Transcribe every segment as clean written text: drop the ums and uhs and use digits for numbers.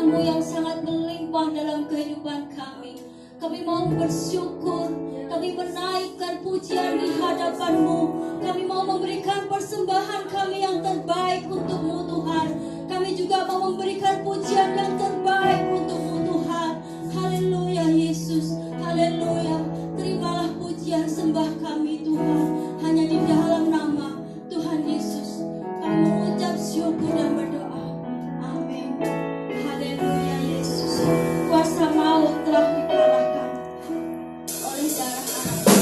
kasih-Mu yang sangat melimpah dalam kehidupan kami. Kami mau bersyukur, kami menaikkan pujian di hadapan-Mu. Kami mau memberikan persembahan kami yang terbaik untuk-Mu Tuhan. Kami juga mau memberikan pujian yang terbaik untuk-Mu Tuhan. Haleluya Yesus, haleluya. Terimalah pujian sembah kami Tuhan. Hanya di dalam nama Tuhan Yesus kami mengucap syukur dan berdoa. Amin. Haleluya Yesus. Kuasa maut telah dikalahkan oleh darah Anak.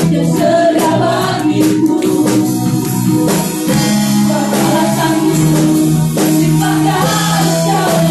tersedia bagiku. Balasanmu sifatkan selada.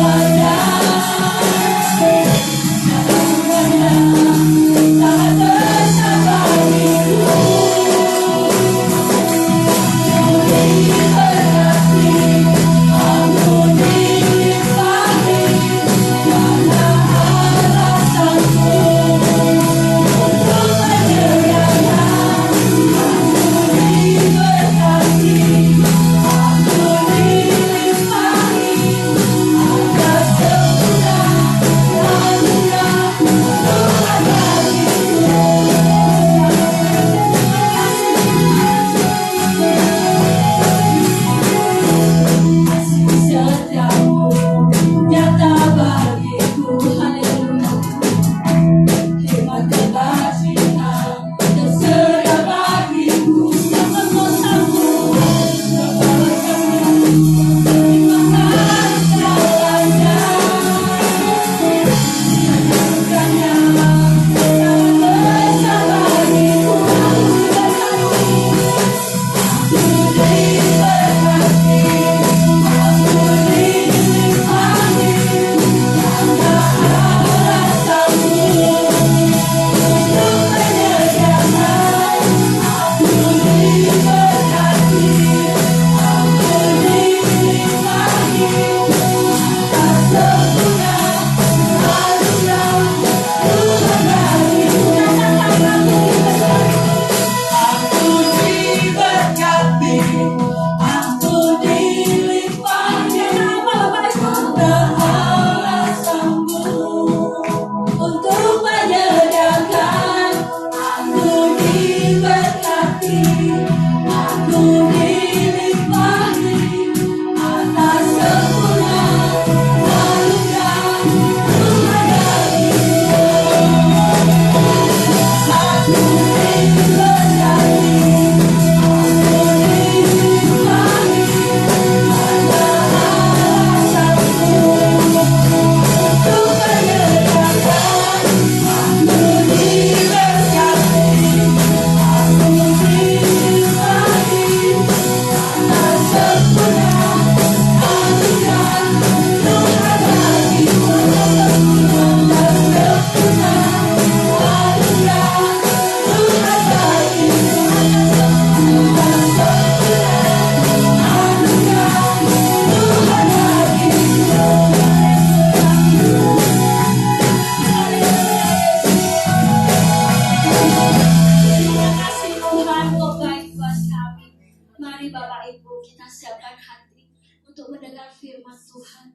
Mari Bapak Ibu kita siapkan hati untuk mendengar firman Tuhan.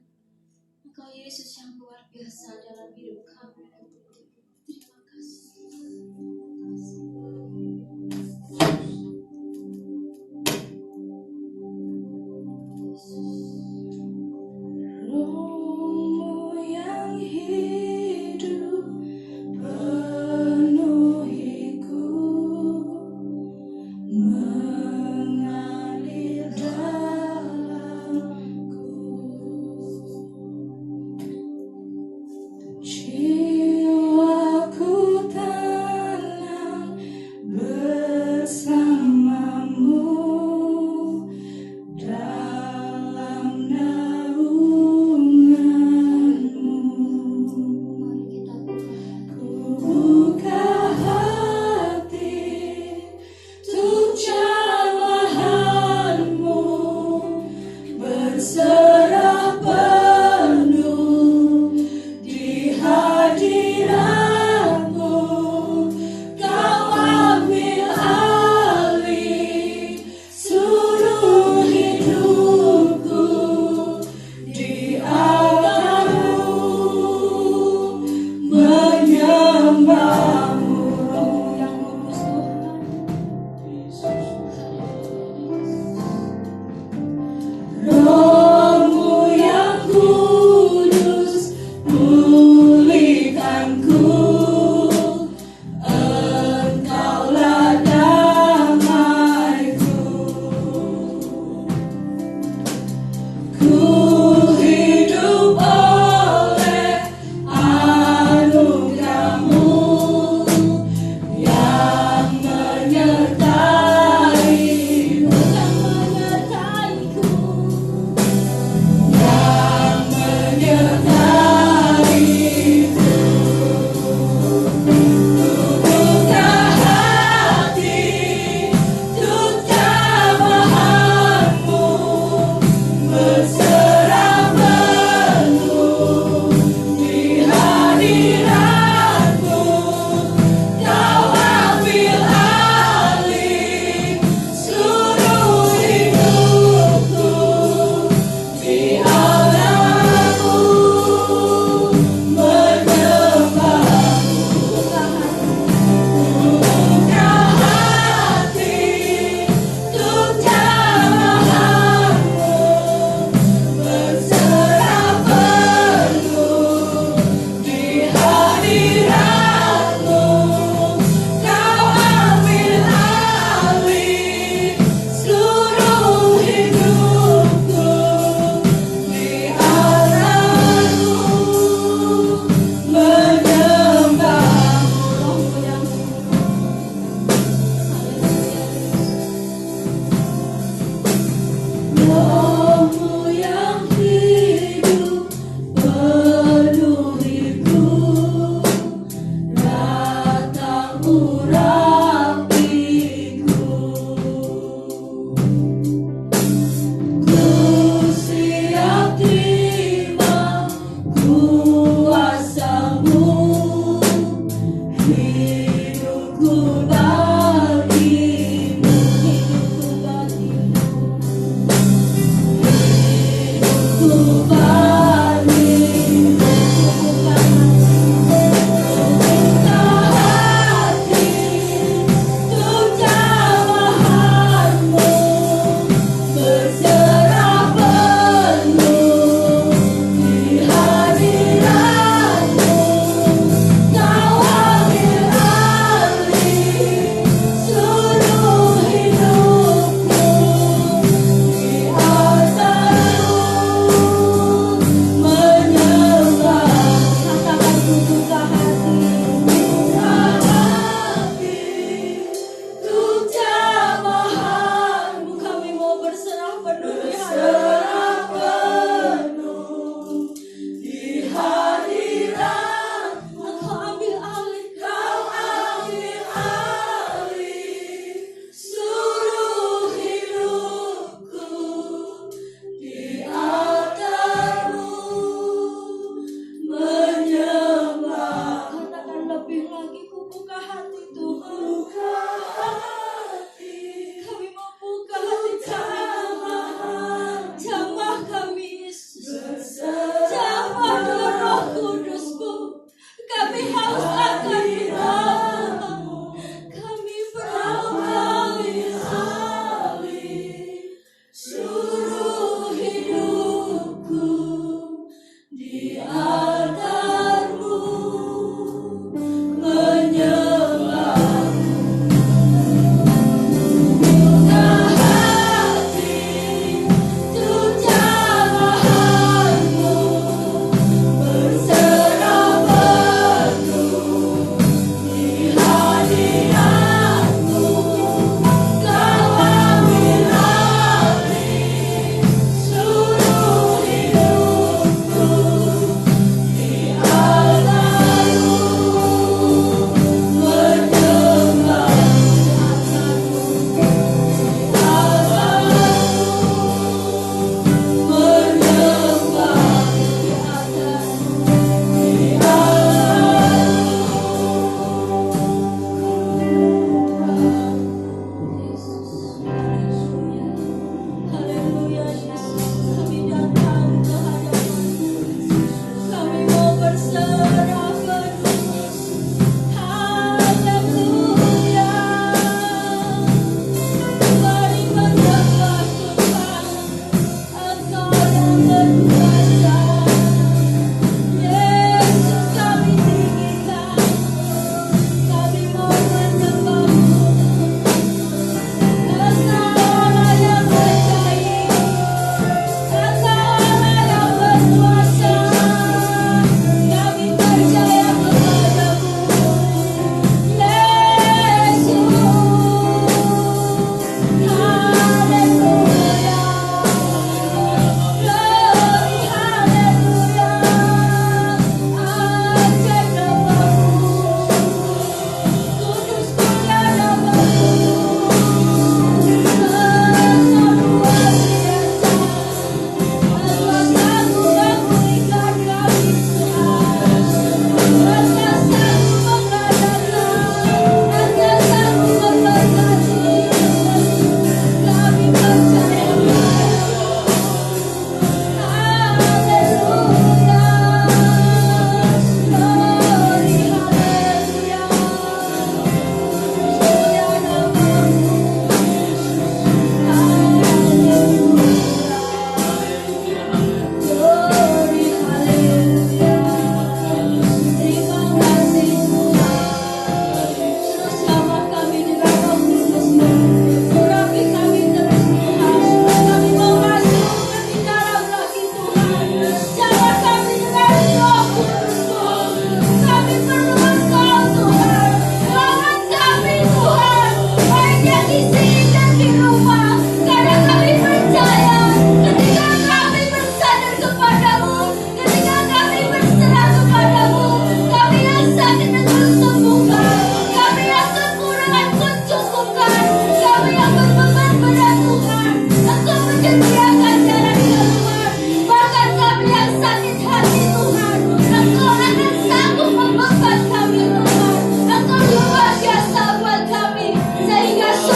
Engkau Yesus yang luar biasa dalam hidup kami. Terima kasih. Roh-Mu yang hidup penuhiku, mengalir dalamku.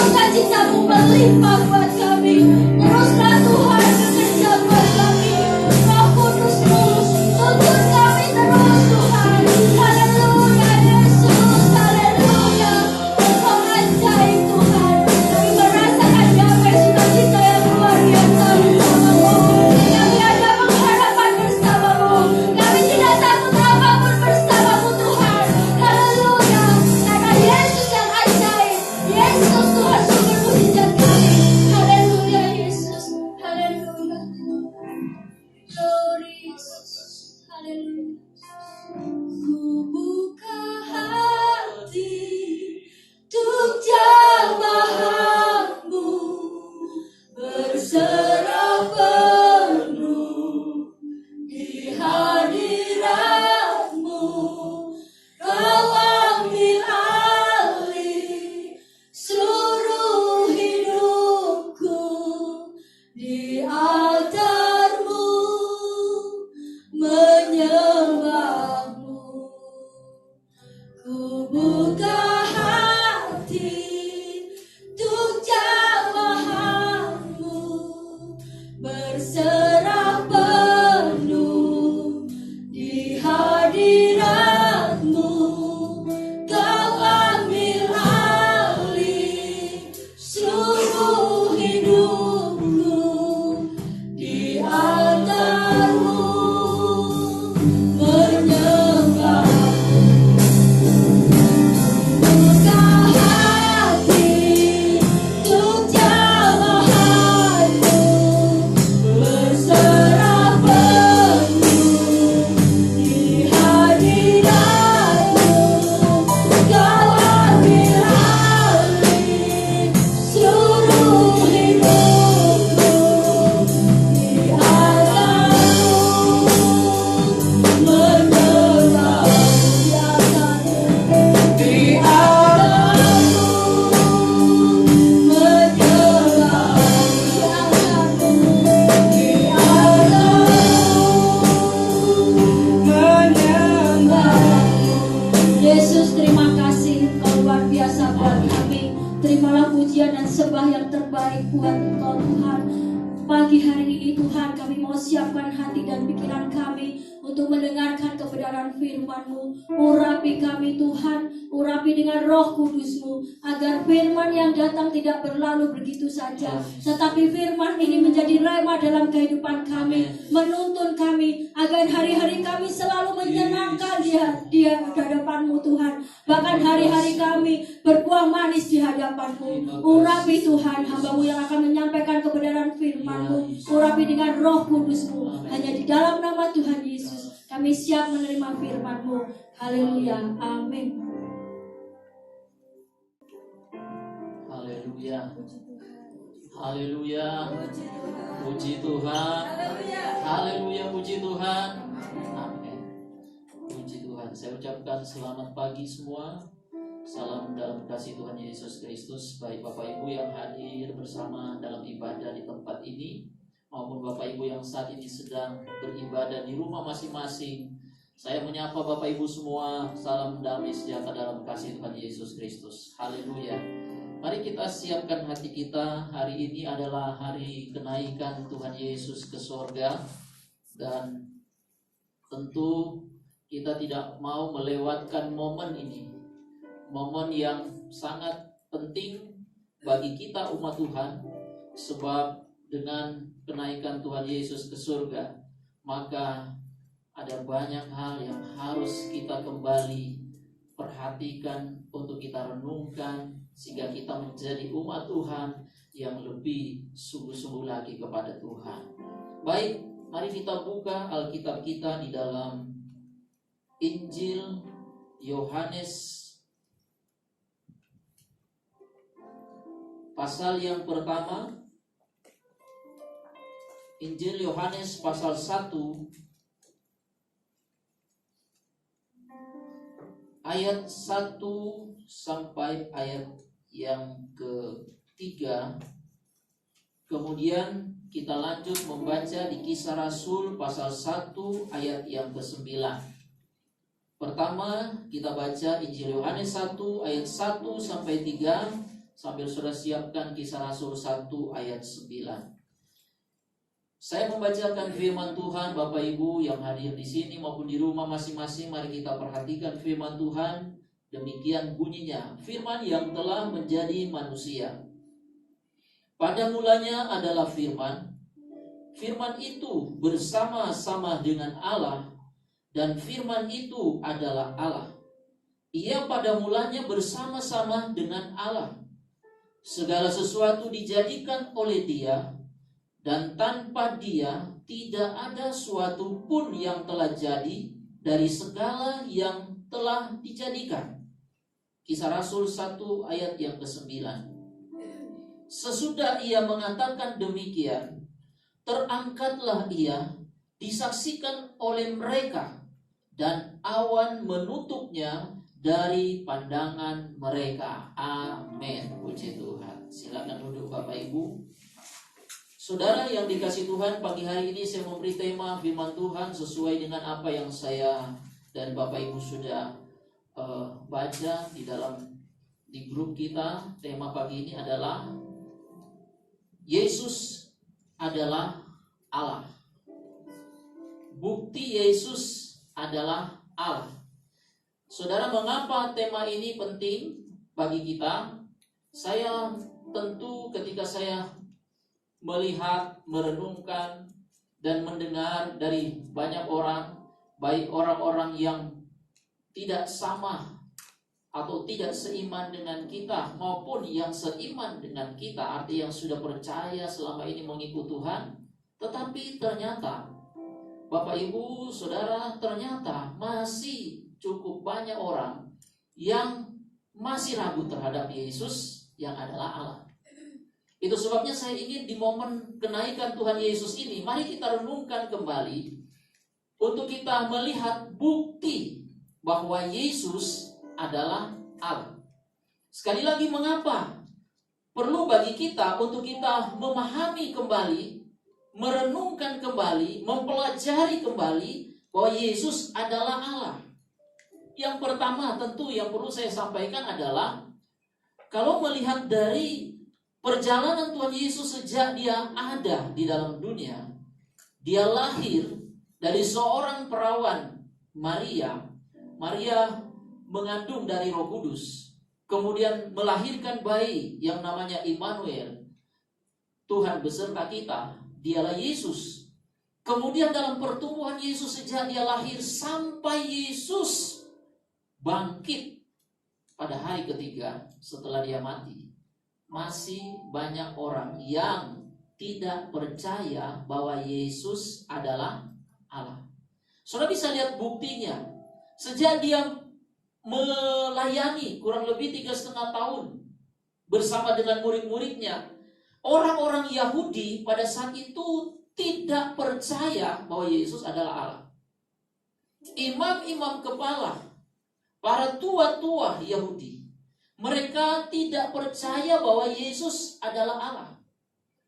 sukacitamu melimpah buat kami. Teruslah Tuhan bekerja buat kami. Roh Kudus-Mu tuntun kami terus Tuhan. Haleluya Yesus, haleluya. Engkau ajaib Tuhan. Kami merasakan damai sukacita yang luar biasa bersama-Mu. Kami ada pengharapan bersama-Mu. Kami tidak takut apapun bersama-Mu Tuhan. Haleluya. Karena Yesus yang ajaib. Yesus Tuhan sumber mujizat kami. Haleluya Yesus. Haleluya. Glory Yesus. Haleluya. Ku buka hati untuk jamaah-Mu, berserah penuh di hadirat-Mu. Kau ambil alih seluruh hidupku di altar-Mu, menyembah-Mu. Ku buka hati untuk jamaah-Mu, berserah penuh di hadirat-Mu. Kau ambil alih seluruh hidupku di altar-Mu, menyembah. Buka hati untuk jamaah-Mu, berserah penuh di hadirat-Mu. Kau ambil alih seluruh hidupku di altar-Mu, menyembah. Di altar-Mu, menyembah. Di altar-Mu, menyembah. Yesus, terima kasih Engkau luar biasa buat kami. Terimalah pujian dan sembah yang terbaik buat Engkau Tuhan. Pagi hari ini Tuhan, kami mau siapkan hati dan pikiran kami untuk mendengarkan kebenaran firman-Mu. Urapi kami Tuhan, urapi dengan Roh Kudus-Mu, agar firman yang datang tidak berlalu begitu saja, tetapi firman ini menjadi rema dalam kehidupan kami, menuntun kami agar hari-hari kami selalu menyenangkan di hadapan-Mu Tuhan. Bahkan hari-hari kami berbuah manis di hadapan-Mu. Urapi Tuhan hamba-Mu yang akan menyampaikan kebenaran firman-Mu. Urapi dengan Roh Kudus-Mu. Hanya di dalam nama Tuhan Yesus kami siap menerima firman-Mu. Haleluya. Amin. Haleluya. Haleluya. Puji Tuhan. Haleluya, puji Tuhan. Amin. Puji Tuhan. Saya ucapkan selamat pagi semua. Salam dalam kasih Tuhan Yesus Kristus. Baik Bapak Ibu yang hadir bersama dalam ibadah di tempat ini, maupun Bapak Ibu yang saat ini sedang beribadah di rumah masing-masing. Saya menyapa Bapak Ibu semua. Salam damai sejahtera dalam kasih Tuhan Yesus Kristus. Haleluya. Mari kita siapkan hati kita. Hari ini adalah hari kenaikan Tuhan Yesus ke sorga. Dan tentu kita tidak mau melewatkan momen ini. Momen yang sangat penting bagi kita umat Tuhan. Sebab dengan kenaikan Tuhan Yesus ke surga, maka ada banyak hal yang harus kita kembali perhatikan, untuk kita renungkan, sehingga kita menjadi umat Tuhan yang lebih sungguh-sungguh lagi kepada Tuhan. Baik, mari kita buka Alkitab kita di dalam Injil Yohanes pasal yang pertama. Injil Yohanes pasal 1 ayat 1 sampai ayat yang ketiga. Kemudian kita lanjut membaca di Kisah Rasul pasal 1 ayat yang ke-9. Pertama kita baca Injil Yohanes 1 ayat 1 sampai 3. sambil saudara siapkan Kisah Rasul 1 ayat 9. Saya membacakan firman Tuhan. Bapak Ibu yang hadir di sini maupun di rumah masing-masing, mari kita perhatikan firman Tuhan. Demikian bunyinya, firman yang telah menjadi manusia. Pada mulanya adalah firman. Firman itu bersama-sama dengan Allah, dan firman itu adalah Allah. Ia pada mulanya bersama-sama dengan Allah. Segala sesuatu dijadikan oleh Dia, dan tanpa Dia tidak ada suatu pun yang telah jadi dari segala yang telah dijadikan. Kisah Rasul 1 ayat yang ke-9. Sesudah Ia mengatakan demikian, terangkatlah Ia, disaksikan oleh mereka, dan awan menutupnya dari pandangan mereka. Amin. Puji Tuhan. Silakan duduk Bapak Ibu. Saudara yang dikasih Tuhan, pagi hari ini saya memberi tema firman Tuhan sesuai dengan apa yang saya dan Bapak Ibu sudah baca di grup kita. Tema pagi ini adalah Yesus adalah Allah. Bukti Yesus adalah Allah. Saudara, mengapa tema ini penting bagi kita? Saya tentu ketika saya melihat, merenungkan, dan mendengar dari banyak orang, baik orang-orang yang tidak sama atau tidak seiman dengan kita, maupun yang seiman dengan kita, arti yang sudah percaya selama ini mengikut Tuhan. Tetapi ternyata Bapak Ibu Saudara, ternyata masih cukup banyak orang yang masih ragu terhadap Yesus yang adalah Allah. Itu sebabnya saya ingin di momen kenaikan Tuhan Yesus ini, mari kita renungkan kembali untuk kita melihat bukti bahwa Yesus adalah Allah. Sekali lagi, mengapa perlu bagi kita untuk kita memahami kembali, merenungkan kembali, mempelajari kembali bahwa Yesus adalah Allah. Yang pertama tentu yang perlu saya sampaikan adalah, kalau melihat dari perjalanan Tuhan Yesus sejak Dia ada di dalam dunia, Dia lahir dari seorang perawan Maria. Maria mengandung dari Roh Kudus, kemudian melahirkan bayi yang namanya Immanuel, Tuhan beserta kita. Dialah Yesus. Kemudian dalam pertumbuhan Yesus sejak Dia lahir sampai Yesus bangkit pada hari ketiga setelah Dia mati, masih banyak orang yang tidak percaya bahwa Yesus adalah Allah. Saudara bisa lihat buktinya. Sejak Dia melayani kurang lebih 3,5 tahun bersama dengan murid-muridnya, orang-orang Yahudi pada saat itu tidak percaya bahwa Yesus adalah Allah. Imam-imam kepala, para tua-tua Yahudi, mereka tidak percaya bahwa Yesus adalah Allah.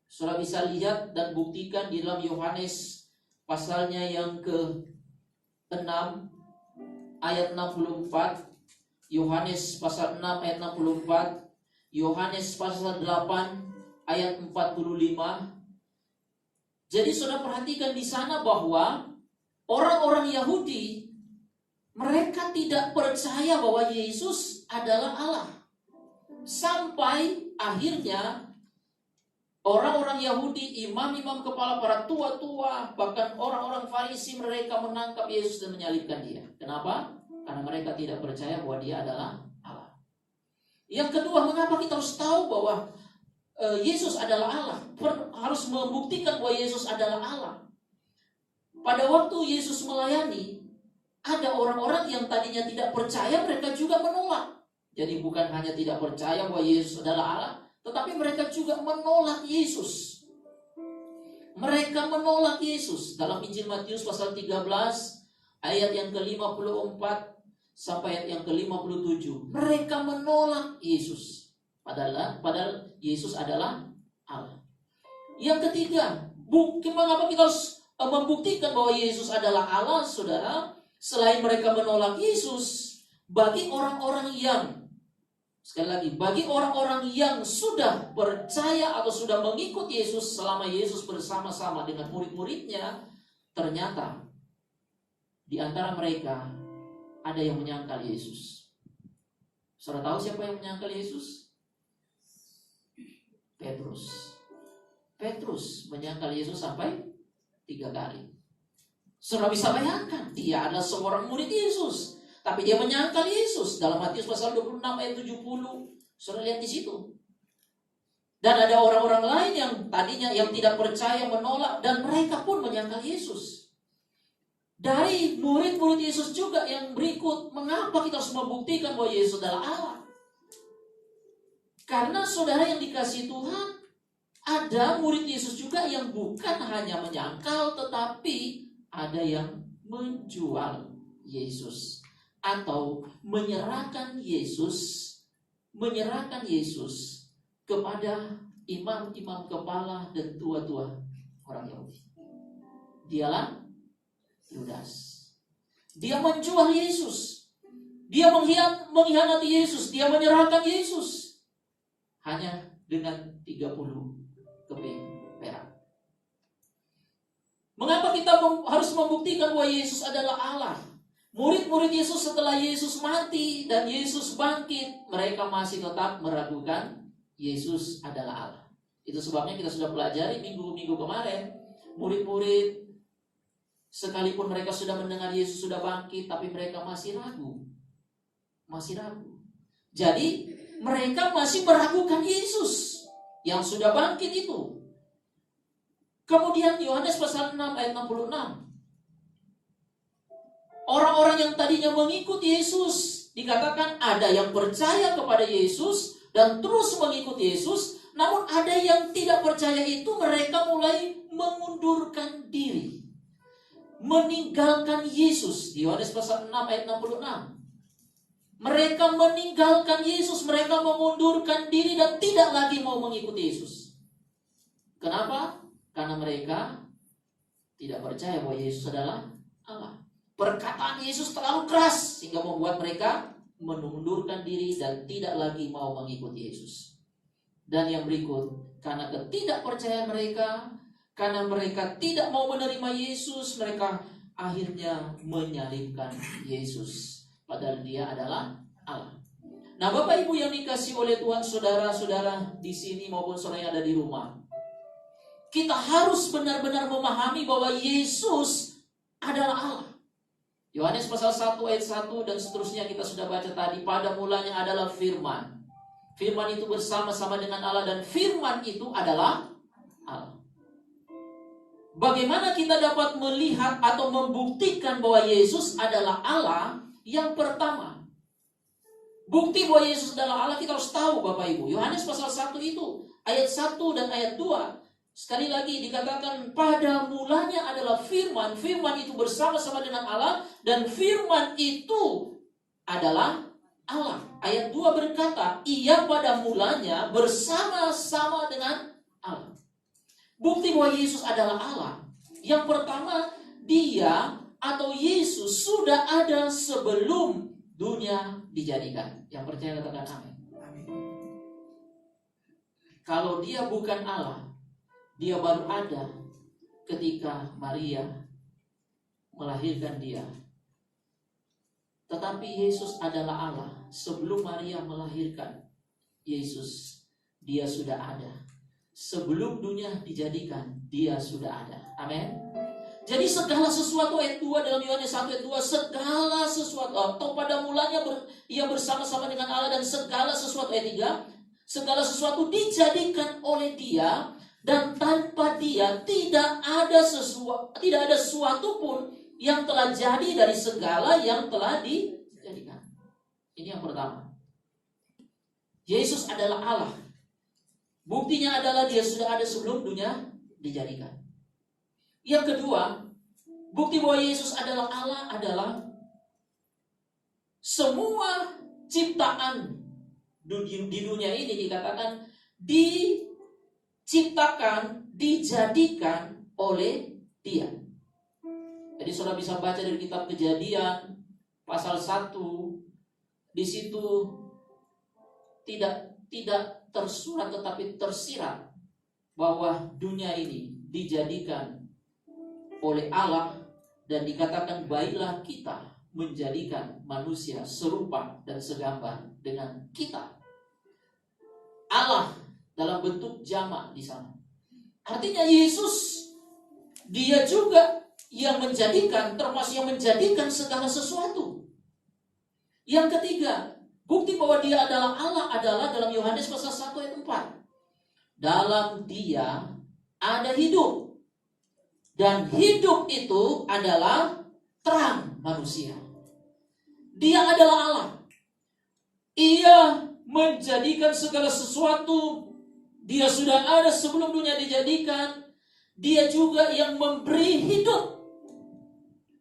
Saudara bisa lihat dan buktikan di dalam Yohanes pasalnya yang ke-6 ayat 64, Yohanes pasal 6 ayat 64, Yohanes pasal 8 ayat 45. Jadi saudara perhatikan di sana bahwa orang-orang Yahudi, mereka tidak percaya bahwa Yesus adalah Allah. Sampai akhirnya orang-orang Yahudi, imam-imam kepala, para tua-tua, bahkan orang-orang Farisi, mereka menangkap Yesus dan menyalibkan Dia. Kenapa? Karena mereka tidak percaya bahwa Dia adalah Allah. Yang kedua, mengapa kita harus tahu bahwa Yesus adalah Allah? Harus membuktikan bahwa Yesus adalah Allah. Pada waktu Yesus melayani, ada orang-orang yang tadinya tidak percaya, mereka juga menolak. Jadi bukan hanya tidak percaya bahwa Yesus adalah Allah, tetapi mereka juga menolak Yesus. Mereka menolak Yesus. Dalam Injil Matius pasal 13 ayat yang ke-54 sampai ayat yang ke-57, mereka menolak Yesus. Padahal Yesus adalah Allah. Yang ketiga, mengapa kita harus membuktikan bahwa Yesus adalah Allah, saudara? Selain mereka menolak Yesus, bagi orang-orang yang Sekali lagi, bagi orang-orang yang sudah percaya atau sudah mengikut Yesus selama Yesus bersama-sama dengan murid-muridnya, ternyata di antara mereka ada yang menyangkal Yesus. Saudara tahu siapa yang menyangkal Yesus? Petrus. Petrus menyangkal Yesus sampai 3 kali. Saudara bisa bayangkan, dia adalah seorang murid Yesus, tapi dia menyangkal Yesus. Dalam Matius pasal 26 ayat 70, saudara lihat di situ. Dan ada orang-orang lain yang tadinya yang tidak percaya, menolak, dan mereka pun menyangkal Yesus. Dari murid-murid Yesus juga yang berikut, mengapa kita harus membuktikan bahwa Yesus adalah Allah? Karena saudara yang dikasihi Tuhan, ada murid Yesus juga yang bukan hanya menyangkal, tetapi ada yang menjual Yesus atau menyerahkan Yesus kepada imam-imam kepala dan tua-tua orang Yahudi. Dialah Yudas. Dia menjual Yesus. Dia mengkhianati Yesus. Dia menyerahkan Yesus hanya dengan 30 keping perak. Mengapa kita harus membuktikan bahwa Yesus adalah Allah? Murid-murid Yesus setelah Yesus mati dan Yesus bangkit, mereka masih tetap meragukan Yesus adalah Allah. Itu sebabnya kita sudah pelajari minggu-minggu kemarin, murid-murid sekalipun mereka sudah mendengar Yesus sudah bangkit, tapi mereka masih ragu. Jadi mereka masih meragukan Yesus yang sudah bangkit itu. Kemudian Yohanes pasal 6 ayat 66. Orang-orang yang tadinya mengikut Yesus, dikatakan ada yang percaya kepada Yesus dan terus mengikut Yesus, namun ada yang tidak percaya itu mereka mulai mengundurkan diri, meninggalkan Yesus. Di Yohanes pasal 6 ayat 66. Mereka meninggalkan Yesus, mereka mengundurkan diri dan tidak lagi mau mengikuti Yesus. Kenapa? Karena mereka tidak percaya bahwa Yesus adalah Allah. Perkataan Yesus terlalu keras sehingga membuat mereka mengundurkan diri dan tidak lagi mau mengikuti Yesus. Dan yang berikut, karena ketidakpercayaan mereka, karena mereka tidak mau menerima Yesus, mereka akhirnya menyalibkan Yesus. Padahal dia adalah Allah. Nah, Bapak Ibu yang dikasihi oleh Tuhan, saudara-saudara di sini maupun saudara yang ada di rumah, kita harus benar-benar memahami bahwa Yesus adalah Allah. Yohanes pasal 1 ayat 1 dan seterusnya kita sudah baca tadi. Pada mulanya adalah firman. Firman itu bersama-sama dengan Allah dan firman itu adalah Allah. Bagaimana kita dapat melihat atau membuktikan bahwa Yesus adalah Allah? Yang pertama, bukti bahwa Yesus adalah Allah kita harus tahu Bapak Ibu. Yohanes pasal 1 itu ayat 1 dan ayat 2. Sekali lagi dikatakan pada mulanya adalah firman. Firman itu bersama-sama dengan Allah dan firman itu adalah Allah. Ayat 2 berkata, ia pada mulanya bersama-sama dengan Allah. Bukti bahwa Yesus adalah Allah. Yang pertama, dia atau Yesus sudah ada sebelum dunia dijadikan. Yang percaya katakan amin. Kalau dia bukan Allah, dia baru ada ketika Maria melahirkan dia. Tetapi Yesus adalah Allah. Sebelum Maria melahirkan Yesus, dia sudah ada. Sebelum dunia dijadikan, dia sudah ada. Amin. Jadi segala sesuatu ayat 2 dalam Yohanes 1 ayat 2, segala sesuatu atau pada mulanya ia bersama-sama dengan Allah dan segala sesuatu ayat 3, segala sesuatu dijadikan oleh dia. Dan tanpa dia tidak ada sesuatu pun yang telah jadi dari segala yang telah dijadikan. Ini yang pertama. Yesus adalah Allah. Buktinya adalah dia sudah ada sebelum dunia dijadikan. Yang kedua, bukti bahwa Yesus adalah Allah adalah semua ciptaan di dunia ini dikatakan diciptakan, dijadikan oleh dia. Jadi saudara bisa baca dari kitab Kejadian pasal 1. Di situ tidak tersurat tetapi tersirat bahwa dunia ini dijadikan oleh Allah dan dikatakan baiklah kita menjadikan manusia serupa dan segambar dengan kita. Allah dalam bentuk jamak di sana. Artinya Yesus, dia juga yang menjadikan, termasuk yang menjadikan segala sesuatu. Yang ketiga, bukti bahwa dia adalah Allah adalah dalam Yohanes pasal 1 ayat 4. Dalam dia ada hidup. Dan hidup itu adalah terang manusia. Dia adalah Allah. Ia menjadikan segala sesuatu. Dia sudah ada sebelum dunia dijadikan. Dia juga yang memberi hidup.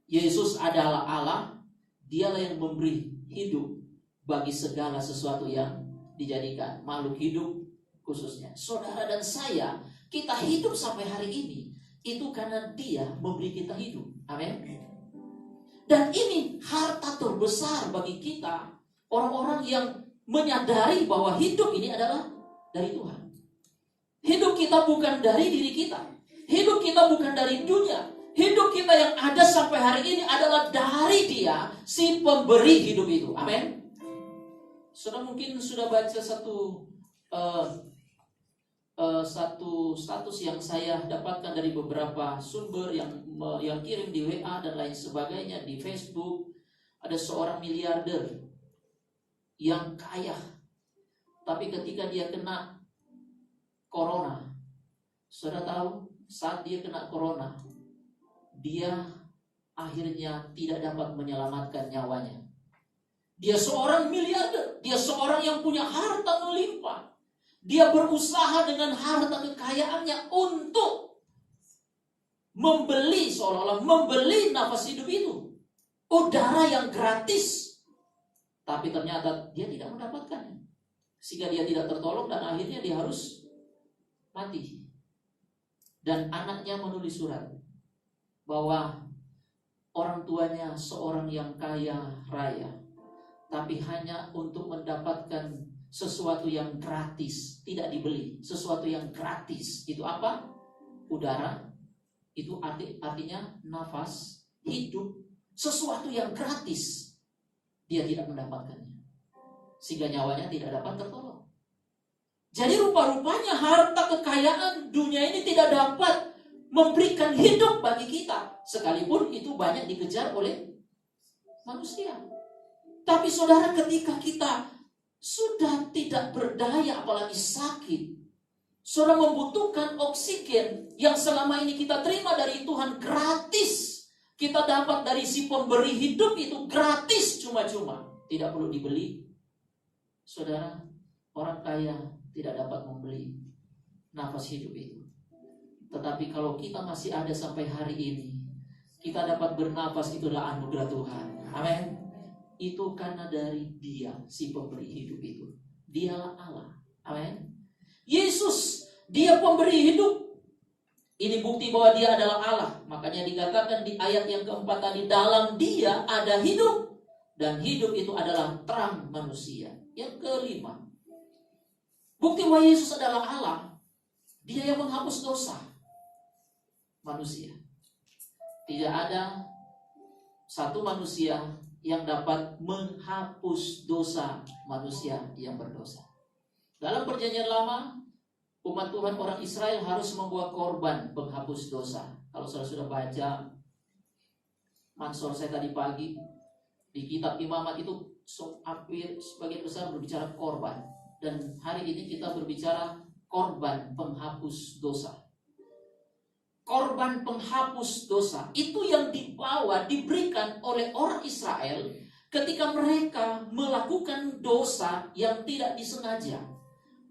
Yesus adalah Allah. Dialah yang memberi hidup bagi segala sesuatu yang dijadikan. Makhluk hidup khususnya. Saudara dan saya, kita hidup sampai hari ini. Itu karena dia memberi kita hidup. Amin. Dan ini harta terbesar bagi kita. Orang-orang yang menyadari bahwa hidup ini adalah dari Tuhan. Hidup kita bukan dari diri kita. Hidup kita bukan dari dunia. Hidup kita yang ada sampai hari ini adalah dari Dia, si pemberi hidup itu. Amin. Saudara mungkin sudah baca satu status yang saya dapatkan dari beberapa sumber yang kirim di WA dan lain sebagainya di Facebook. Ada seorang miliarder yang kaya, tapi ketika dia kena corona, saudara tahu, saat dia kena corona, dia akhirnya tidak dapat menyelamatkan nyawanya. Dia seorang miliarder, dia seorang yang punya harta melimpah. Dia berusaha dengan harta kekayaannya untuk membeli, seolah-olah membeli nafas hidup itu, udara yang gratis. Tapi ternyata dia tidak mendapatkannya, sehingga dia tidak tertolong dan akhirnya dia harus mati. Dan anaknya menulis surat bahwa orang tuanya seorang yang kaya raya, tapi hanya untuk mendapatkan sesuatu yang gratis, tidak dibeli. Sesuatu yang gratis itu apa? Udara. Itu artinya nafas, hidup. Sesuatu yang gratis, dia tidak mendapatkannya, sehingga nyawanya tidak dapat tertolong. Jadi rupa-rupanya harta kekayaan dunia ini tidak dapat memberikan hidup bagi kita, sekalipun itu banyak dikejar oleh manusia. Tapi saudara, ketika kita sudah tidak berdaya, apalagi sakit, saudara membutuhkan oksigen yang selama ini kita terima dari Tuhan gratis. Kita dapat dari si pemberi hidup itu gratis, cuma-cuma, tidak perlu dibeli. Saudara, orang kaya tidak dapat membeli nafas hidup itu. Tetapi kalau kita masih ada sampai hari ini, kita dapat bernafas, itulah anugerah Tuhan. Amin. Itu karena dari Dia, si pemberi hidup itu. Dialah Allah. Amin. Yesus, Dia pemberi hidup. Ini bukti bahwa Dia adalah Allah. Makanya dikatakan di ayat yang keempat tadi, dalam Dia ada hidup, dan hidup itu adalah terang manusia. Yang kelima, bukti bahwa Yesus adalah Allah. Dia yang menghapus dosa manusia. Tidak ada satu manusia yang dapat menghapus dosa manusia yang berdosa. Dalam perjanjian lama, umat Tuhan orang Israel harus membawa korban penghapus dosa. Kalau saudara sudah baca Mansor saya tadi pagi, di kitab Imamat itu hampir sebagian besar berbicara korban. Dan hari ini kita berbicara korban penghapus dosa. Korban penghapus dosa itu yang diberikan oleh orang Israel ketika mereka melakukan dosa yang tidak disengaja.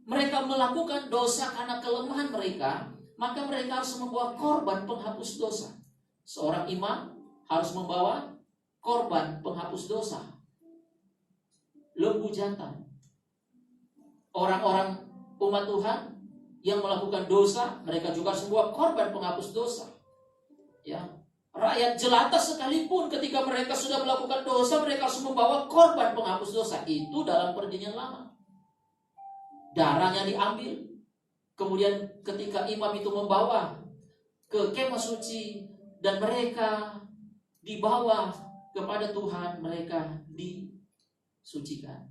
Mereka melakukan dosa karena kelemahan mereka, maka mereka harus membawa korban penghapus dosa. Seorang imam harus membawa korban penghapus dosa, lembu jantan. Orang-orang umat Tuhan yang melakukan dosa, mereka juga semua korban penghapus dosa. Ya, rakyat jelata sekalipun ketika mereka sudah melakukan dosa, mereka harus membawa korban penghapus dosa. Itu dalam perjanjian lama. darahnya diambil. Kemudian ketika imam itu membawa ke kemah suci dan mereka dibawa kepada Tuhan, mereka disucikan.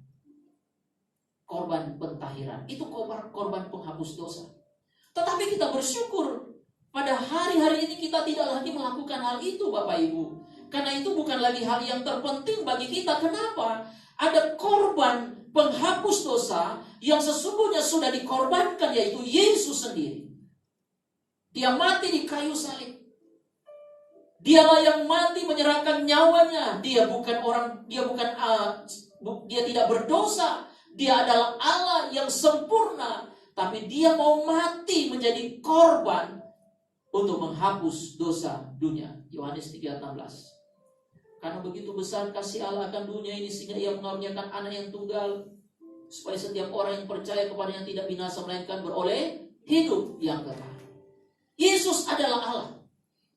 Korban pentahiran itu korban penghapus dosa. Tetapi kita bersyukur pada hari-hari ini kita tidak lagi melakukan hal itu, Bapak Ibu. Karena itu bukan lagi hal yang terpenting bagi kita. Kenapa? Ada korban penghapus dosa yang sesungguhnya sudah dikorbankan, yaitu Yesus sendiri. Dia mati di kayu salib. Dialah yang mati menyerahkan nyawanya. Dia tidak berdosa. Dia adalah Allah yang sempurna, tapi dia mau mati menjadi korban untuk menghapus dosa dunia. Yohanes 3:16. Karena begitu besar kasih Allah akan dunia ini sehingga ia mengaruniakan anak yang tunggal, supaya setiap orang yang percaya kepadanya tidak binasa melainkan beroleh hidup yang kekal. Yesus adalah Allah.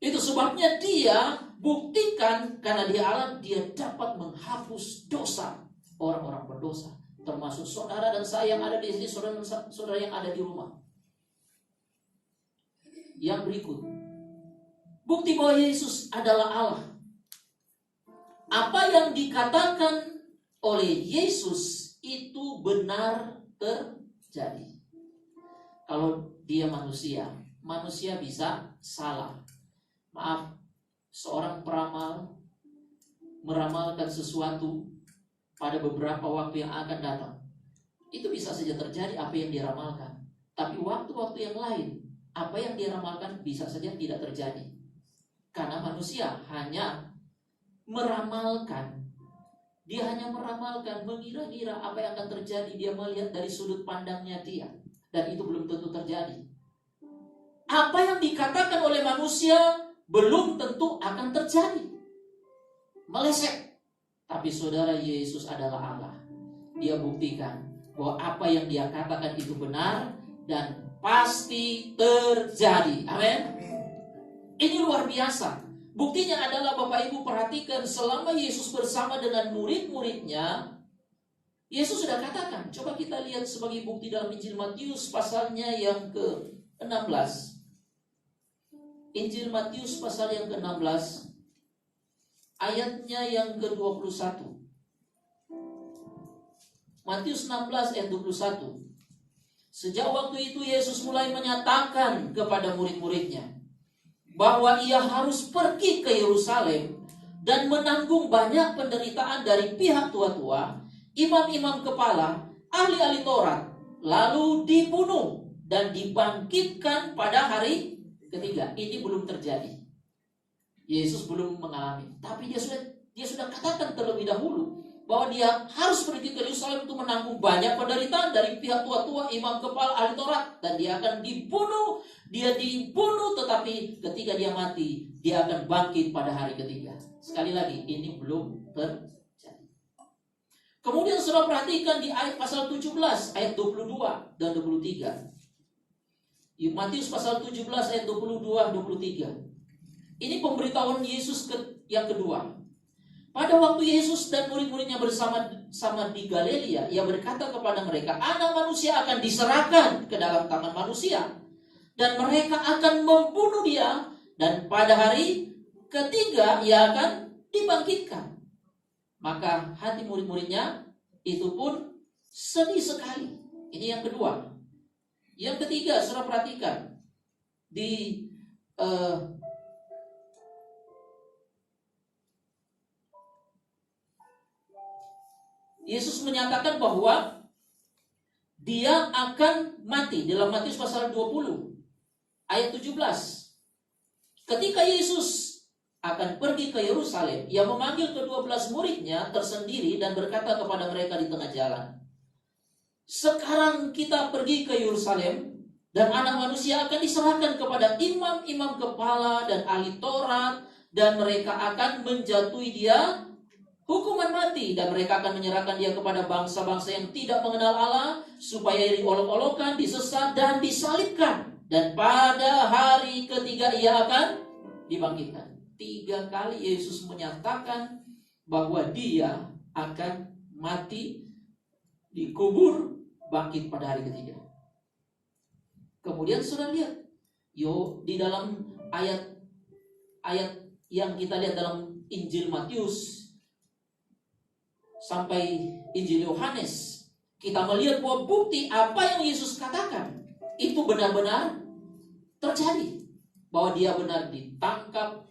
Itu sebabnya dia buktikan karena dia Allah, dia dapat menghapus dosa orang-orang berdosa, termasuk saudara dan saya yang ada di sini, saudara yang ada di rumah. Yang berikut, bukti bahwa Yesus adalah Allah. Apa yang dikatakan oleh Yesus itu benar terjadi. Kalau dia manusia bisa salah. Maaf, seorang peramal meramalkan sesuatu pada beberapa waktu yang akan datang. Itu bisa saja terjadi apa yang dia ramalkan. Tapi waktu-waktu yang lain, apa yang dia ramalkan bisa saja tidak terjadi. Karena manusia hanya meramalkan. Dia hanya meramalkan, mengira-ngira apa yang akan terjadi. Dia melihat dari sudut pandangnya dia. Dan itu belum tentu terjadi. Apa yang dikatakan oleh manusia belum tentu akan terjadi. Meleset. Tapi saudara, Yesus adalah Allah. Dia buktikan bahwa apa yang dia katakan itu benar dan pasti terjadi. Amin. Ini luar biasa. Buktinya adalah Bapak Ibu perhatikan, selama Yesus bersama dengan murid-muridnya, Yesus sudah katakan. Coba kita lihat sebagai bukti dalam Injil Matius pasalnya yang ke-16. Injil Matius pasal yang ke-16, ayatnya yang ke-21. Matius 16 ayat 21. Sejak waktu itu Yesus mulai menyatakan kepada murid-muridnya bahwa ia harus pergi ke Yerusalem dan menanggung banyak penderitaan dari pihak tua-tua, imam-imam kepala, ahli-ahli Taurat, lalu dibunuh dan dibangkitkan pada hari ketiga. Ini belum terjadi. Yesus belum mengalami, tapi dia sudah katakan terlebih dahulu bahwa dia harus pergi ke Yerusalem untuk menanggung banyak penderitaan dari pihak tua-tua, imam kepala, ahli Taurat, dan dia akan dibunuh. Dia dibunuh, tetapi ketika dia mati, dia akan bangkit pada hari ketiga. Sekali lagi, ini belum terjadi. Kemudian saudara perhatikan di ayat pasal 17 ayat 22 dan 23. Matius pasal 17 ayat 22-23. Ini pemberitahuan Yesus yang kedua. Pada waktu Yesus dan murid-muridnya bersama di Galilea, ia berkata kepada mereka, Anak manusia akan diserahkan ke dalam tangan manusia, dan mereka akan membunuh dia, dan pada hari ketiga ia akan dibangkitkan. Maka hati murid-muridnya itu pun sedih sekali. Ini yang kedua. Yang ketiga, saudara perhatikan di Yesus menyatakan bahwa dia akan mati dalam Matius pasal 20 ayat 17. Ketika Yesus akan pergi ke Yerusalem, ia memanggil ke-12 muridnya tersendiri dan berkata kepada mereka di tengah jalan, sekarang kita pergi ke Yerusalem dan anak manusia akan diserahkan kepada imam-imam kepala dan ahli Taurat, dan mereka akan menjatuhi dia hukuman mati, dan mereka akan menyerahkan dia kepada bangsa-bangsa yang tidak mengenal Allah, supaya diolok-olokkan, disesat, dan disalibkan. Dan pada hari ketiga ia akan dibangkitkan. 3 kali Yesus menyatakan bahwa dia akan mati, dikubur, bangkit pada hari ketiga. Kemudian saudara lihat, di dalam ayat yang kita lihat dalam Injil Matius sampai Injil Yohanes, kita melihat bahwa bukti apa yang Yesus katakan itu benar-benar terjadi. Bahwa dia benar ditangkap,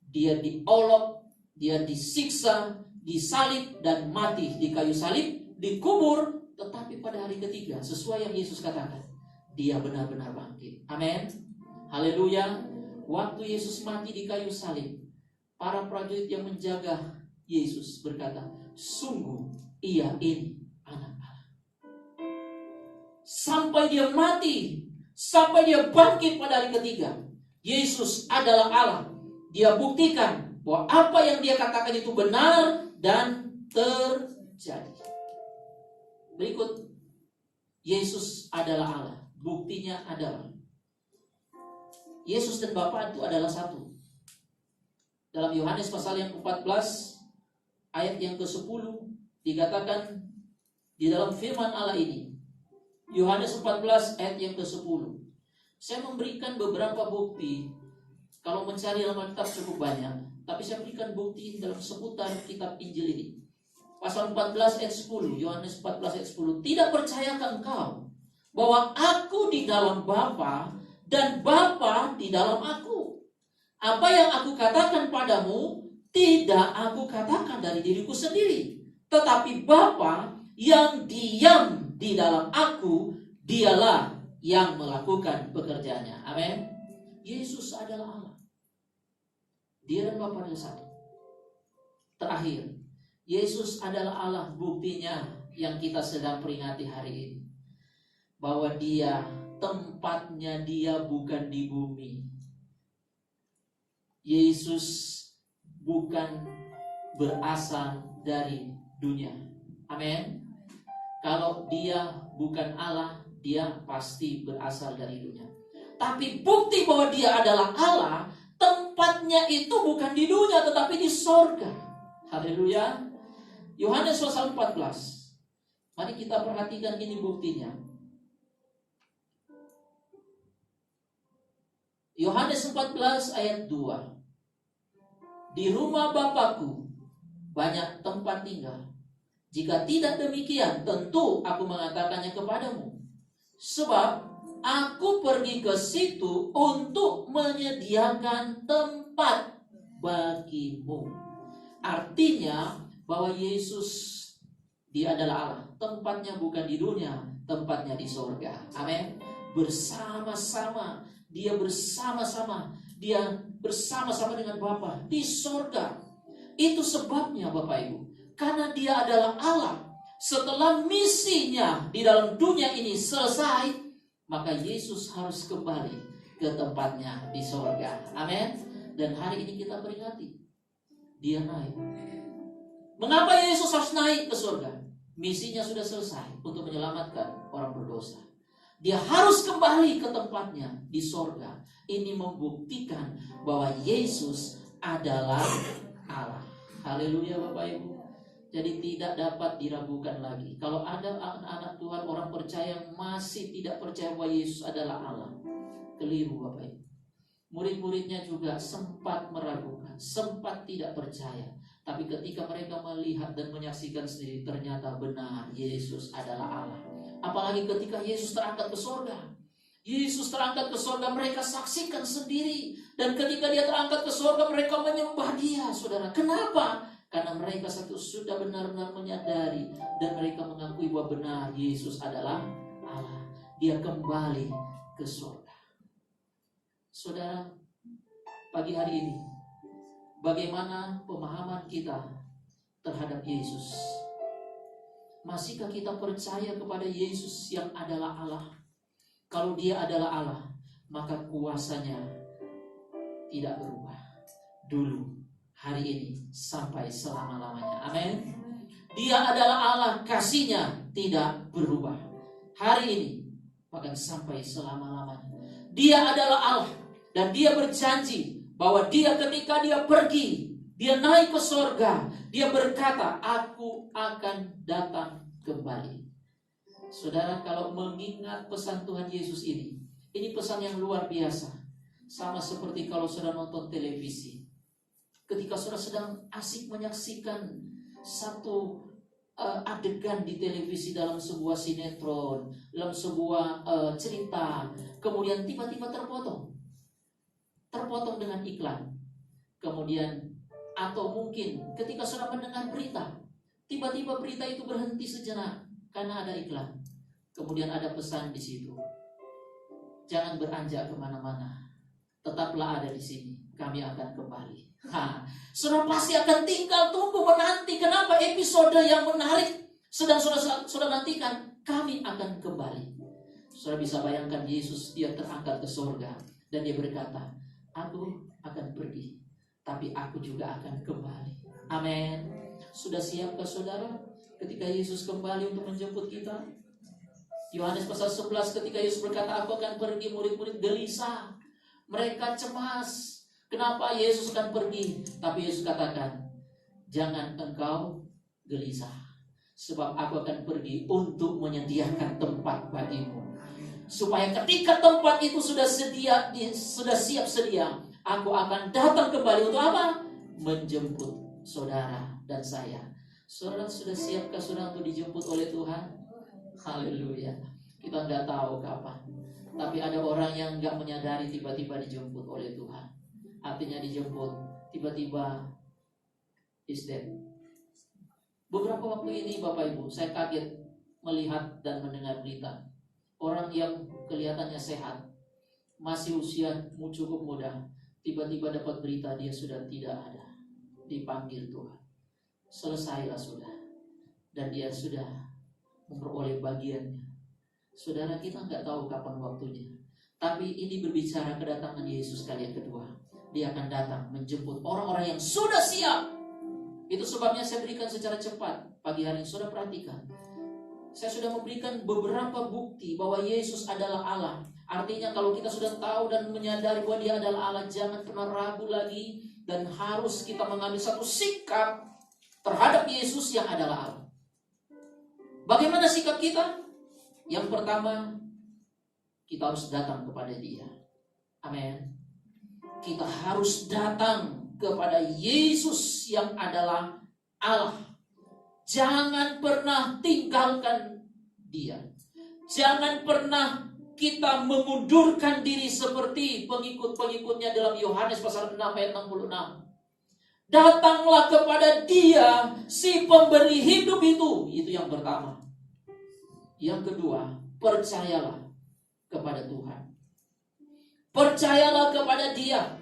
dia diolok, dia disiksa, disalib dan mati di kayu salib, dikubur, tetapi pada hari ketiga sesuai yang Yesus katakan, dia benar-benar bangkit. Amin. Haleluya. Waktu Yesus mati di kayu salib, para prajurit yang menjaga Yesus berkata, sungguh ia ini anak Allah. Sampai dia mati, sampai dia bangkit pada hari ketiga, Yesus adalah Allah. Dia buktikan bahwa apa yang dia katakan itu benar dan terjadi. Berikut, Yesus adalah Allah. Buktinya adalah Yesus dan Bapa itu adalah satu. Dalam Yohanes pasal yang ke-14 ayat yang ke-10 dikatakan di dalam firman Allah ini. Yohanes 14 ayat yang ke-10. Saya memberikan beberapa bukti. Kalau mencari dalam Alkitab cukup banyak, tapi saya berikan bukti dalam seputar kitab Injil ini. Pasal 14 ayat 10, Yohanes 14 ayat 10. Tidak percayakah engkau bahwa aku di dalam Bapa dan Bapa di dalam aku? Apa yang aku katakan padamu tidak aku katakan dari diriku sendiri, tetapi Bapa yang diam di dalam aku, dialah yang melakukan pekerjaannya. Amin. Yesus adalah Allah. Dia dan Bapa adalah satu. Terakhir, Yesus adalah Allah. Buktinya yang kita sedang peringati hari ini, bahwa dia, tempatnya dia bukan di bumi. Yesus bukan berasal dari dunia. Amin. Kalau dia bukan Allah, dia pasti berasal dari dunia. Tapi bukti bahwa dia adalah Allah, tempatnya itu bukan di dunia tetapi di sorga. Haleluya. Yohanes pasal 14. Mari kita perhatikan ini buktinya. Yohanes 14 ayat 2. Di rumah Bapakku banyak tempat tinggal. Jika tidak demikian, tentu aku mengatakannya kepadamu. Sebab aku pergi ke situ untuk menyediakan tempat bagimu. Artinya bahwa Yesus, dia adalah Allah. Tempatnya bukan di dunia, tempatnya di sorga. Amin. Bersama-sama, dia bersama-sama. Dia bersama-sama dengan Bapa di sorga. Itu sebabnya Bapak Ibu, karena dia adalah Allah. Setelah misinya di dalam dunia ini selesai, maka Yesus harus kembali ke tempatnya di sorga. Amin. Dan hari ini kita peringati, dia naik. Mengapa Yesus harus naik ke sorga? Misinya sudah selesai untuk menyelamatkan orang berdosa. Dia harus kembali ke tempatnya di sorga. Ini membuktikan bahwa Yesus adalah Allah. Haleluya Bapak Ibu. Jadi tidak dapat diragukan lagi. Kalau ada anak-anak Tuhan, orang percaya yang masih tidak percaya bahwa Yesus adalah Allah, keliru Bapak Ibu. Murid-muridnya juga sempat meragukan, sempat tidak percaya. Tapi ketika mereka melihat dan menyaksikan sendiri, ternyata benar Yesus adalah Allah. Apalagi ketika Yesus terangkat ke surga. Yesus terangkat ke surga, mereka saksikan sendiri. Dan ketika dia terangkat ke surga, mereka menyembah dia, saudara. Kenapa? Karena mereka sudah benar-benar menyadari dan mereka mengakui bahwa benar Yesus adalah Allah. Dia kembali ke surga. Saudara, pagi hari ini, bagaimana pemahaman kita terhadap Yesus? Masihkah kita percaya kepada Yesus yang adalah Allah? Kalau dia adalah Allah, maka kuasanya tidak berubah. Dulu, hari ini, sampai selama-lamanya. Amin. Dia adalah Allah, kasihnya tidak berubah. Hari ini, bahkan sampai selama-lamanya. Dia adalah Allah. Dan dia berjanji bahwa dia ketika dia pergi, dia naik ke sorga, dia berkata, aku akan datang kembali. Saudara, kalau mengingat pesan Tuhan Yesus ini pesan yang luar biasa. Sama seperti kalau saudara nonton televisi. Ketika saudara sedang asik menyaksikan satu adegan di televisi dalam sebuah sinetron, dalam sebuah cerita, kemudian tiba-tiba terpotong dengan iklan. Kemudian atau mungkin ketika saudara mendengar berita, tiba-tiba berita itu berhenti sejenak karena ada iklan. Kemudian ada pesan di situ. Jangan beranjak kemana-mana, tetaplah ada di sini. Kami akan kembali. Saudara pasti akan tinggal tunggu menanti. Kenapa episode yang menarik sedang saudara nantikan? Kami akan kembali. Saudara bisa bayangkan Yesus, dia terangkat ke surga dan dia berkata, aku akan pergi, tapi aku juga akan kembali. Amin. Sudah siapkah saudara ketika Yesus kembali untuk menjemput kita? Yohanes pasal 11 ketika Yesus berkata, aku akan pergi, murid-murid gelisah. Mereka cemas. Kenapa Yesus akan pergi? Tapi Yesus katakan, jangan engkau gelisah, sebab aku akan pergi untuk menyediakan tempat bagimu. Supaya ketika tempat itu sudah siap sedia, aku akan datang kembali untuk apa? Menjemput saudara dan saya. Saudara sudah siapkah saudara untuk dijemput oleh Tuhan? Haleluya. Kita nggak tahu kapan, tapi ada orang yang nggak menyadari tiba-tiba dijemput oleh Tuhan. Artinya dijemput tiba-tiba is dead. Beberapa waktu ini Bapak Ibu, saya kaget melihat dan mendengar berita orang yang kelihatannya sehat, masih usia cukup muda, tiba-tiba dapat berita dia sudah tidak ada, dipanggil Tuhan. Selesailah sudah, dan dia sudah memperoleh bagiannya. Saudara, kita nggak tahu kapan waktunya, tapi ini berbicara kedatangan Yesus kali yang kedua. Dia akan datang menjemput orang-orang yang sudah siap. Itu sebabnya saya berikan secara cepat pagi hari ini. Saudara perhatikan, saya sudah memberikan beberapa bukti bahwa Yesus adalah Allah. Artinya kalau kita sudah tahu dan menyadari bahwa dia adalah Allah, jangan pernah ragu lagi, dan harus kita mengambil satu sikap terhadap Yesus yang adalah Allah. Bagaimana sikap kita? Yang pertama, kita harus datang kepada dia. Amin. Kita harus datang kepada Yesus yang adalah Allah. Jangan pernah tinggalkan dia. Jangan pernah kita mengundurkan diri seperti pengikut-pengikutnya dalam Yohanes pasal 6 ayat 66. Datanglah kepada dia, si pemberi hidup itu. Itu yang pertama. Yang kedua, percayalah kepada Tuhan. Percayalah kepada dia.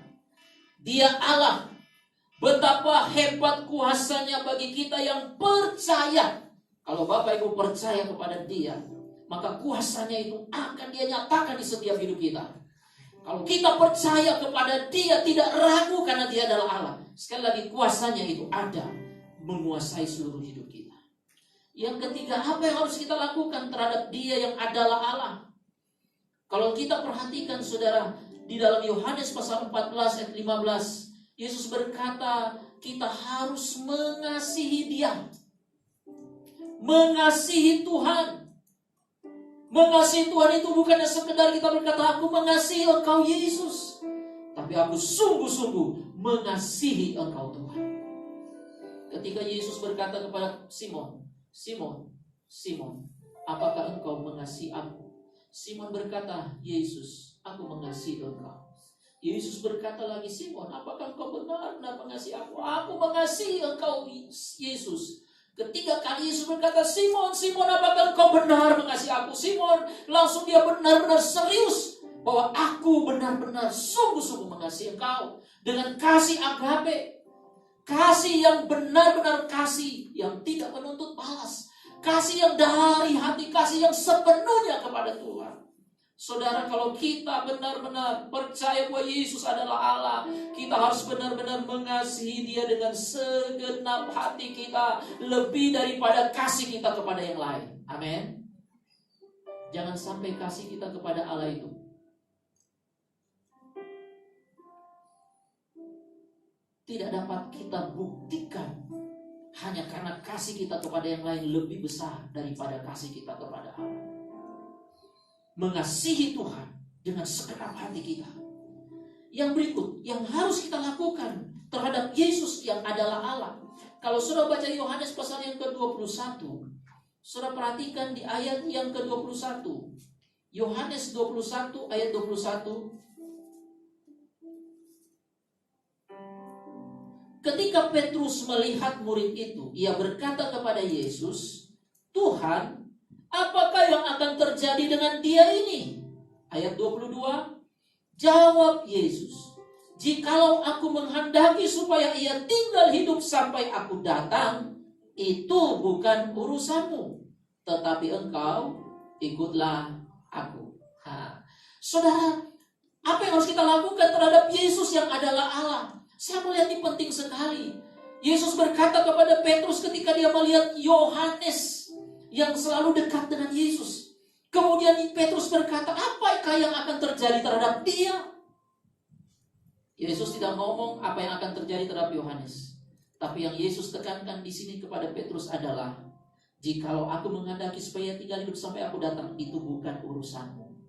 Dia Allah. Betapa hebat kuasanya bagi kita yang percaya. Kalau Bapak Ibu percaya kepada dia, maka kuasanya itu akan dia nyatakan di setiap hidup kita. Kalau kita percaya kepada dia, tidak ragu karena dia adalah Allah. Sekali lagi, kuasanya itu ada, menguasai seluruh hidup kita. Yang ketiga, apa yang harus kita lakukan terhadap dia yang adalah Allah? Kalau kita perhatikan saudara, di dalam Yohanes pasal 14 ayat 15, Yesus berkata, kita harus mengasihi dia. Mengasihi Tuhan. Mengasihi Tuhan itu bukannya sekedar kita berkata, aku mengasihi engkau Yesus, tapi aku sungguh-sungguh mengasihi engkau Tuhan. Ketika Yesus berkata kepada Simon, Simon, Simon, apakah engkau mengasihi aku? Simon berkata, Yesus, aku mengasihi engkau. Yesus berkata lagi, Simon, apakah engkau benar-benar mengasihi aku? Aku mengasihi engkau, Yesus. Ketiga kali Yesus berkata, Simon, Simon, apakah engkau benar mengasihi aku? Simon, langsung dia benar-benar serius bahwa aku benar-benar sungguh-sungguh mengasihi engkau. Dengan kasih agape, kasih yang benar-benar kasih, yang tidak menuntut balas. Kasih yang dari hati, kasih yang sepenuhnya kepada Tuhan. Saudara, kalau kita benar-benar percaya bahwa Yesus adalah Allah, kita harus benar-benar mengasihi dia dengan segenap hati kita, lebih daripada kasih kita kepada yang lain. Amin. Jangan sampai kasih kita kepada Allah itu tidak dapat kita buktikan hanya karena kasih kita kepada yang lain lebih besar daripada kasih kita kepada Allah. Mengasihi Tuhan dengan segenap hati kita. Yang berikut yang harus kita lakukan terhadap Yesus yang adalah Allah. Kalau saudara baca Yohanes pasal yang ke-21, saudara perhatikan di ayat yang ke-21. Yohanes 21 ayat 21. Ketika Petrus melihat murid itu, ia berkata kepada Yesus, "Tuhan, apakah yang akan terjadi dengan dia ini?" Ayat 22. Jawab Yesus, "Jikalau aku menghendaki supaya ia tinggal hidup sampai aku datang, itu bukan urusanmu. Tetapi engkau ikutlah aku." Saudara, apa yang harus kita lakukan terhadap Yesus yang adalah Allah? Saya melihat ini penting sekali. Yesus berkata kepada Petrus ketika dia melihat Yohanes yang selalu dekat dengan Yesus. Kemudian Petrus berkata, apakah yang akan terjadi terhadap dia? Yesus tidak ngomong apa yang akan terjadi terhadap Yohanes. Tapi yang Yesus tekankan di sini kepada Petrus adalah, jikalau aku menghendaki supaya tinggal hidup sampai aku datang, itu bukan urusanmu.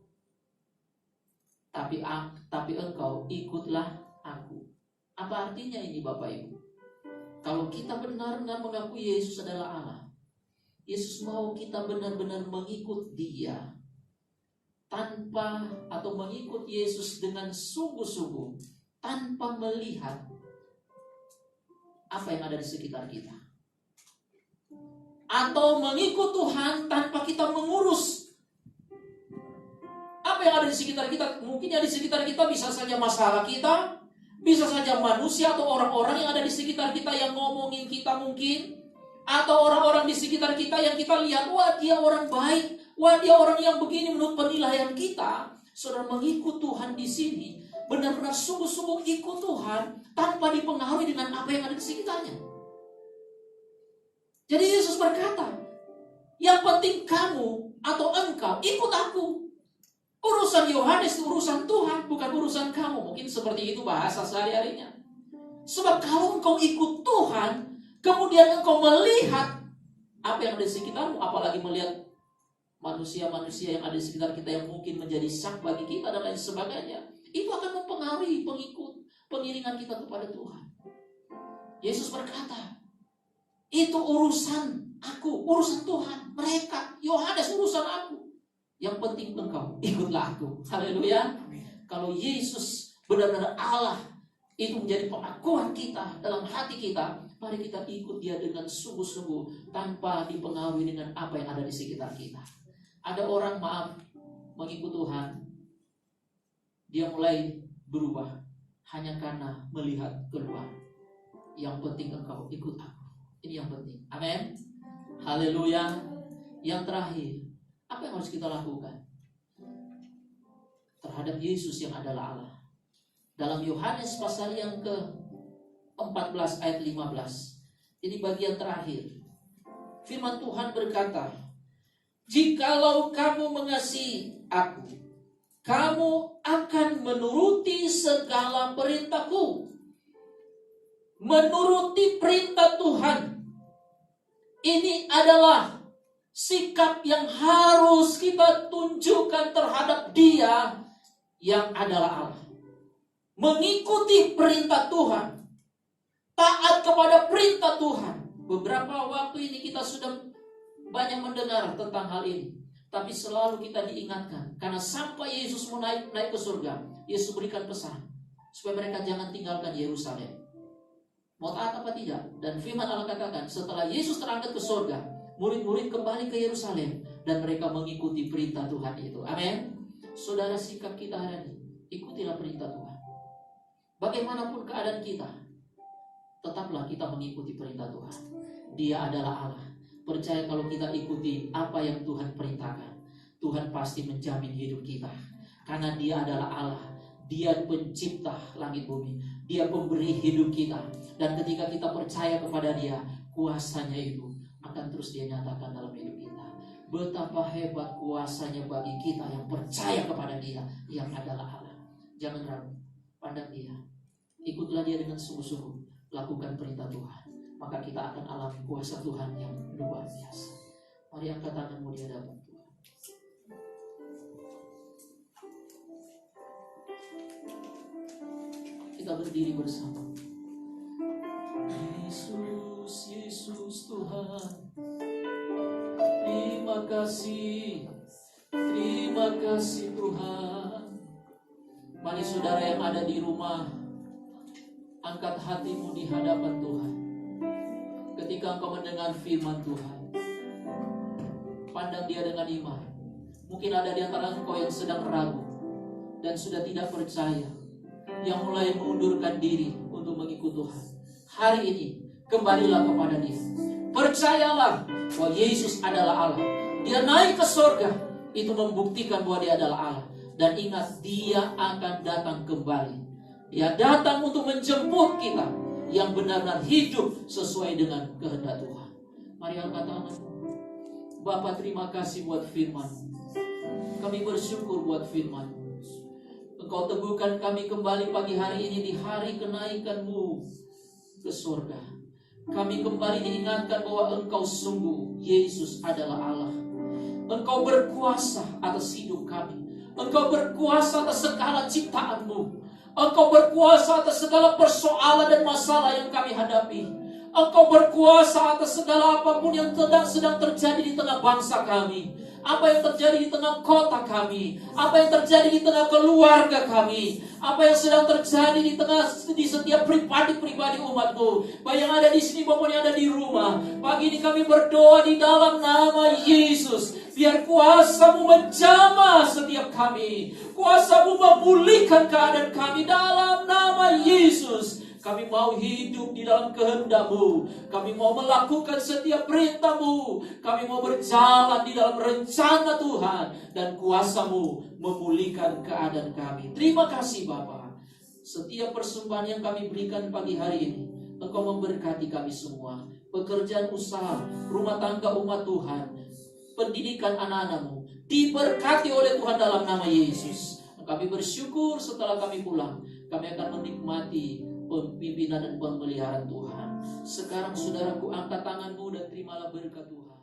Tapi engkau ikutlah aku. Apa artinya ini Bapak Ibu? Kalau kita benar-benar mengakui Yesus adalah Allah, Yesus mau kita benar-benar mengikut Dia tanpa atau mengikut Yesus dengan sungguh-sungguh tanpa melihat apa yang ada di sekitar kita, atau mengikut Tuhan tanpa kita mengurus apa yang ada di sekitar kita. Mungkin yang di sekitar kita bisa saja masalah kita, bisa saja manusia atau orang-orang yang ada di sekitar kita yang ngomongin kita mungkin. Atau orang-orang di sekitar kita yang kita lihat, wah dia orang baik, wah dia orang yang begini menurut penilaian kita. Saudara, mengikut Tuhan di sini benar-benar sungguh-sungguh ikut Tuhan tanpa dipengaruhi dengan apa yang ada di sekitarnya. Jadi Yesus berkata, yang penting kamu atau engkau ikut aku. Urusan Yohanes itu urusan Tuhan, bukan urusan kamu. Mungkin seperti itu bahasa sehari-harinya. Sebab kalau engkau ikut Tuhan, kemudian engkau melihat apa yang ada di sekitarmu, apalagi melihat manusia-manusia yang ada di sekitar kita yang mungkin menjadi sak bagi kita dan lain sebagainya, itu akan mempengaruhi pengiringan kita kepada Tuhan. Yesus berkata, itu urusan aku, urusan Tuhan. Mereka, Yohanes urusan aku. Yang penting engkau ikutlah aku. Haleluya. Kalau Yesus benar-benar Allah, itu menjadi pengakuan kita dalam hati kita, mari kita ikut Dia dengan sungguh-sungguh tanpa dipengaruhi dengan apa yang ada di sekitar kita. Ada orang mengikut Tuhan, dia mulai berubah hanya karena melihat keluar. Yang penting engkau ikut aku. Ini yang penting. Amin. Haleluya. Yang terakhir, apa yang harus kita lakukan terhadap Yesus yang adalah Allah? Dalam Yohanes pasal yang ke-14 ayat 15. Ini bagian terakhir. Firman Tuhan berkata, "Jikalau kamu mengasihi aku, kamu akan menuruti segala perintahku." Menuruti perintah Tuhan, ini adalah sikap yang harus kita tunjukkan terhadap Dia yang adalah Allah. Mengikuti perintah Tuhan, taat kepada perintah Tuhan. Beberapa waktu ini kita sudah banyak mendengar tentang hal ini, tapi selalu kita diingatkan, karena sampai Yesus mau naik ke surga, Yesus berikan pesan supaya mereka jangan tinggalkan Yerusalem. Mau taat apa tidak? Dan firman Allah katakan, setelah Yesus terangkat ke surga, murid-murid kembali ke Yerusalem dan mereka mengikuti perintah Tuhan itu. Amin. Saudara, sikap kita hari ini, ikutilah perintah Tuhan. Bagaimanapun keadaan kita, tetaplah kita mengikuti perintah Tuhan. Dia adalah Allah. Percaya kalau kita ikuti apa yang Tuhan perintahkan, Tuhan pasti menjamin hidup kita. Karena Dia adalah Allah. Dia pencipta langit bumi. Dia pemberi hidup kita. Dan ketika kita percaya kepada Dia, kuasanya itu akan terus Dia nyatakan dalam hidup kita. Betapa hebat kuasanya bagi kita yang percaya kepada Dia yang adalah Allah. Jangan ragu, pandang Dia. Ikutlah Dia dengan sungguh-sungguh. Lakukan perintah Tuhan. maka kita akan alami kuasa Tuhan yang luar biasa. Mari angkat tanganmu di hadapan Tuhan. Kita berdiri bersama. Yesus, Yesus Tuhan, terima kasih Tuhan. Mari saudara yang ada di rumah, angkat hatimu di hadapan Tuhan. Ketika engkau mendengar firman Tuhan, pandang dia dengan iman. Mungkin ada di antara engkau yang sedang ragu dan sudah tidak percaya, yang mulai mengundurkan diri untuk mengikut Tuhan. Hari ini kembalilah kepada dia. Percayalah bahwa Yesus adalah Allah. Dia naik ke surga, itu membuktikan bahwa dia adalah Allah. Dan ingat, dia akan datang kembali. Dia datang untuk menjemput kita yang benar-benar hidup sesuai dengan kehendak Tuhan. Mari angkat tangan. Bapa, terima kasih buat firman. Kami bersyukur buat firman. Engkau teguhkan kami kembali pagi hari ini di hari kenaikan-Mu ke surga. Kami kembali diingatkan bahwa Engkau sungguh, Yesus adalah Allah. Engkau berkuasa atas hidup kami. Engkau berkuasa atas segala ciptaan-Mu. Engkau berkuasa atas segala persoalan dan masalah yang kami hadapi. Engkau berkuasa atas segala apapun yang sedang terjadi di tengah bangsa kami. Apa yang terjadi di tengah kota kami. Apa yang terjadi di tengah keluarga kami. Apa yang sedang terjadi di setiap pribadi-pribadi umat-Mu. Baik yang ada di sini maupun yang ada di rumah. Pagi ini kami berdoa di dalam nama Yesus. Biar kuasa-Mu menjamah setiap kami. Kuasa-Mu memulihkan keadaan kami dalam nama Yesus. Kami mau hidup di dalam kehendak-Mu. Kami mau melakukan setiap perintah-Mu. Kami mau berjalan di dalam rencana Tuhan. Dan kuasa-Mu memulihkan keadaan kami. Terima kasih Bapa. Setiap persembahan yang kami berikan pagi hari ini, Engkau memberkati kami semua. Pekerjaan usaha, rumah tangga umat Tuhan, pendidikan anak-anak-Mu diberkati oleh Tuhan dalam nama Yesus. Kami bersyukur setelah kami pulang, kami akan menikmati pemimpinan dan pemeliharaan Tuhan. Sekarang saudaraku, angkat tanganmu dan terimalah berkat Tuhan.